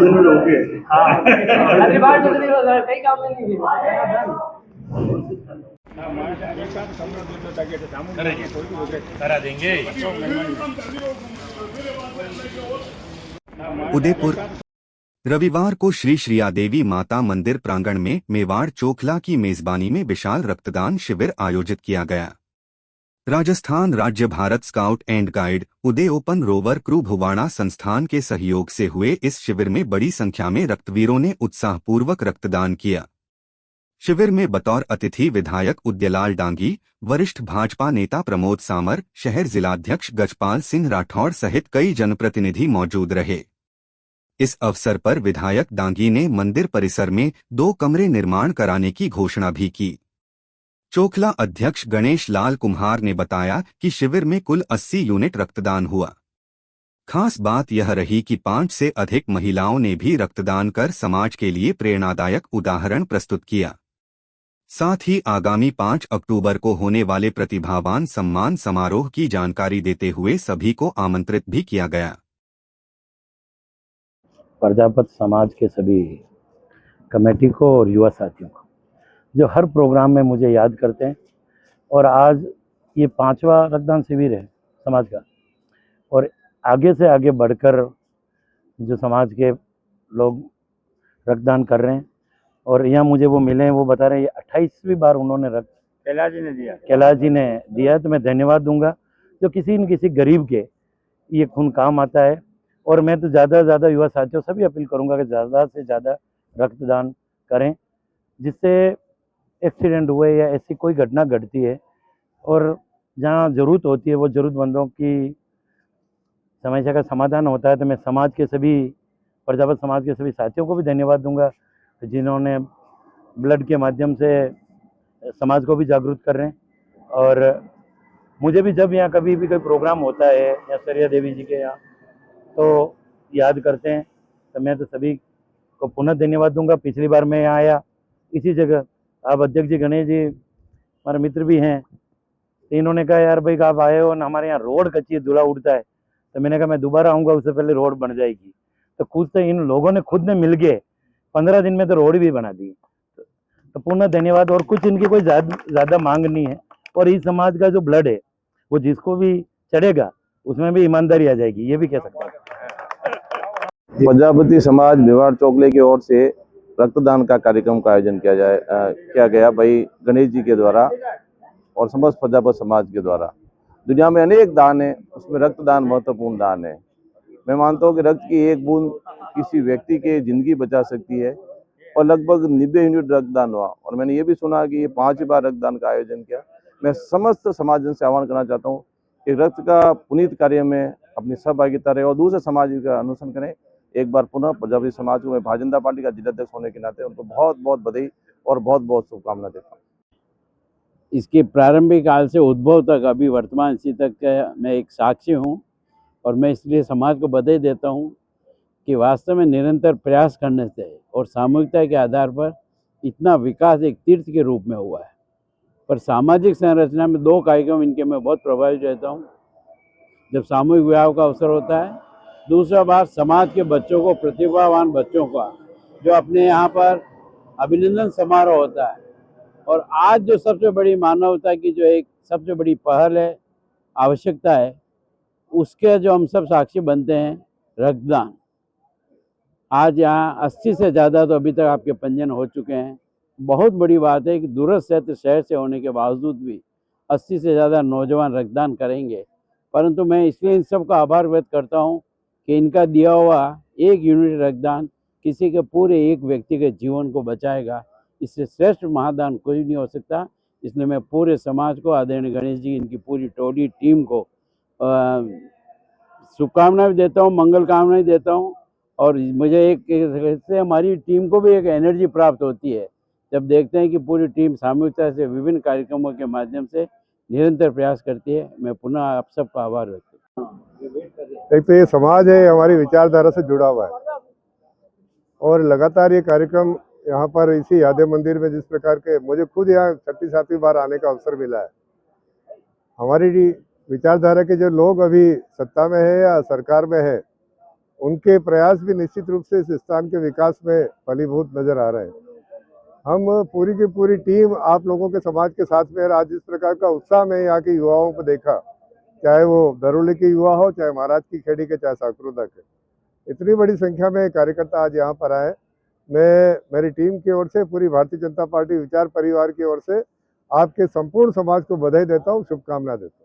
अगली बार तो कई काम में नहीं करा देंगे। उदयपुर। रविवार को श्री श्रीयादेवी माता मंदिर प्रांगण में मेवाड़ चोखला की मेजबानी में विशाल रक्तदान शिविर आयोजित किया गया। राजस्थान राज्य Bharat scout and guide Uday open rover crew Bhuwana संस्थान के सहयोग से हुए इस शिविर में बड़ी संख्या में रक्तवीरों ने उत्साहपूर्वक रक्तदान किया। शिविर में बतौर अतिथि विधायक उदयलाल डांगी, वरिष्ठ भाजपा नेता प्रमोद सामर, शहर जिलाध्यक्ष गजपाल सिंह राठौड़ सहित कई जनप्रतिनिधि मौजूद रहे। इस अवसर पर विधायक डांगी ने मंदिर परिसर में 2 कमरे निर्माण कराने की घोषणा भी की। चोखला अध्यक्ष गणेश लाल कुम्हार ने बताया कि शिविर में कुल 80 यूनिट रक्तदान हुआ। खास बात यह रही कि 5 से अधिक महिलाओं ने भी रक्तदान कर समाज के लिए प्रेरणादायक उदाहरण प्रस्तुत किया। साथ ही आगामी 5 अक्टूबर को होने वाले प्रतिभावान सम्मान समारोह की जानकारी देते हुए सभी को आमंत्रित भी किया गया। प्रजापत समाज के सभी कमेटी को और युवा साथियों को जो हर प्रोग्राम में मुझे याद करते हैं, और आज ये 5वां रक्तदान शिविर है समाज का, और आगे से आगे बढ़कर जो समाज के लोग रक्तदान कर रहे हैं, और यहाँ मुझे वो मिले हैं, वो बता रहे हैं ये 28वीं बार उन्होंने कैलाश जी ने दिया, तो मैं धन्यवाद दूंगा जो किसी न किसी गरीब के ये खून काम आता है। और मैं तो ज़्यादा से ज़्यादा युवा साथियों सभी अपील करूंगा कि ज़्यादा से ज़्यादा रक्तदान करें, जिससे एक्सीडेंट हुए या ऐसी कोई घटना घटती है और जहाँ ज़रूरत होती है वो ज़रूरतमंदों की समस्या का समाधान होता है। तो मैं समाज के सभी प्रजापत समाज के सभी साथियों को भी धन्यवाद दूंगा जिन्होंने ब्लड के माध्यम से समाज को भी जागरूक कर रहे हैं। और मुझे भी जब यहाँ कभी भी कोई प्रोग्राम होता है या सरिया देवी जी के यहाँ तो याद करते हैं, तो मैं तो सभी को पुनः धन्यवाद दूंगा। पिछली बार मैं यहाँ आया इसी जगह, आप अध्यक्ष जी गणेश जी हमारे मित्र भी हैं, तो इन्होंने कहा यार भाई आप आए हो ना, हमारे यहाँ रोड कच्ची है, धूला उड़ता है, तो मैंने कहा मैं दोबारा आऊँगा, उससे पहले रोड बन जाएगी। तो खुद से इन लोगों ने खुद ने मिल के 15 दिन में तो रोड भी बना दी, तो पुनः धन्यवाद। और कुछ इनकी कोई ज़्यादा मांग नहीं है, और इस समाज का जो ब्लड है वो जिसको भी चढ़ेगा उसमें भी ईमानदारी आ जाएगी, ये भी कह सकता हूँ। प्रजापति समाज मेवाड़ चोखले की ओर से रक्तदान का कार्यक्रम का आयोजन किया गया भाई गणेश जी के द्वारा और समस्त प्रजापत समाज के द्वारा। दुनिया में अनेक दान है, उसमें रक्तदान महत्वपूर्ण दान है। मैं मानता हूँ कि रक्त की एक बूंद किसी व्यक्ति की जिंदगी बचा सकती है, और लगभग 90 यूनिट रक्तदान हुआ। और मैंने ये भी सुना कि ये 5 बार रक्तदान का आयोजन किया। मैं समस्त समाजजन से आह्वान करना चाहता हूँ कि रक्त का पुनीत कार्य में अपनी सहभागिता रहे और दूसरे समाज का अनुसरण करें। एक बार पुनः प्रजापति समाज को मैं भारतीय जनता पार्टी का जिलाध्यक्ष होने के नाते उनको बहुत बहुत बधाई और बहुत बहुत शुभकामना देता हूँ। इसके प्रारंभिक काल से उद्भव तक अभी वर्तमान स्थिति तक का मैं एक साक्षी हूँ, और मैं इसलिए समाज को बधाई देता हूँ कि वास्तव में निरंतर प्रयास करने से और सामूहिकता के आधार पर इतना विकास एक तीर्थ के रूप में हुआ है। पर सामाजिक संरचना में 2 कार्यक्रम इनके मैं बहुत प्रभावित रहता हूँ। जब सामूहिक विवाह का अवसर होता है, दूसरा बात समाज के बच्चों को, प्रतिभावान बच्चों का जो अपने यहाँ पर अभिनंदन समारोह होता है, और आज जो सबसे बड़ी मानवता की जो एक सबसे बड़ी पहल है, आवश्यकता है, उसके जो हम सब साक्षी बनते हैं, रक्तदान। आज यहाँ 80 से ज़्यादा तो अभी तक आपके पंजीयन हो चुके हैं। बहुत बड़ी बात है कि दूरस्थ शहर से होने के बावजूद भी 80 से ज़्यादा नौजवान रक्तदान करेंगे। परंतु मैं इसलिए इन सब का आभार व्यक्त करता हूँ कि इनका दिया हुआ 1 यूनिट रक्तदान किसी के पूरे एक व्यक्ति के जीवन को बचाएगा। इससे श्रेष्ठ महादान कोई नहीं हो सकता। इसलिए मैं पूरे समाज को, आदरणीय गणेश जी, इनकी पूरी टोली टीम को शुभकामनाएं देता हूँ, मंगल कामनाएं देता हूँ। और मुझे इससे हमारी टीम को भी एक एनर्जी प्राप्त होती है जब देखते हैं कि पूरी टीम सामूहिकता से विभिन्न कार्यक्रमों के माध्यम से निरंतर प्रयास करती है। मैं पुनः आप सबका आभार व्यक्त करता हूँ। एक तो ये समाज है हमारी विचारधारा से जुड़ा हुआ है, और लगातार ये कार्यक्रम यहाँ पर इसी यादेव मंदिर में जिस प्रकार के, मुझे खुद यहाँ 6वीं-7वीं बार आने का अवसर मिला है। हमारी विचारधारा के जो लोग अभी सत्ता में है या सरकार में है, उनके प्रयास भी निश्चित रूप से इस स्थान के विकास में फलीभूत नजर आ रहे हैं। हम पूरी की पूरी टीम आप लोगों के समाज के साथ में, आज इस प्रकार का उत्साह में यहाँ के युवाओं को देखा, चाहे वो दरोली के युवा हो, चाहे महाराज की खेड़ी के, चाहे साकरोदा के, इतनी बड़ी संख्या में कार्यकर्ता आज यहाँ पर आए। मैं मेरी टीम की ओर से, पूरी भारतीय जनता पार्टी विचार परिवार की ओर से आपके संपूर्ण समाज को बधाई देता हूँ, शुभकामना देता हूँ।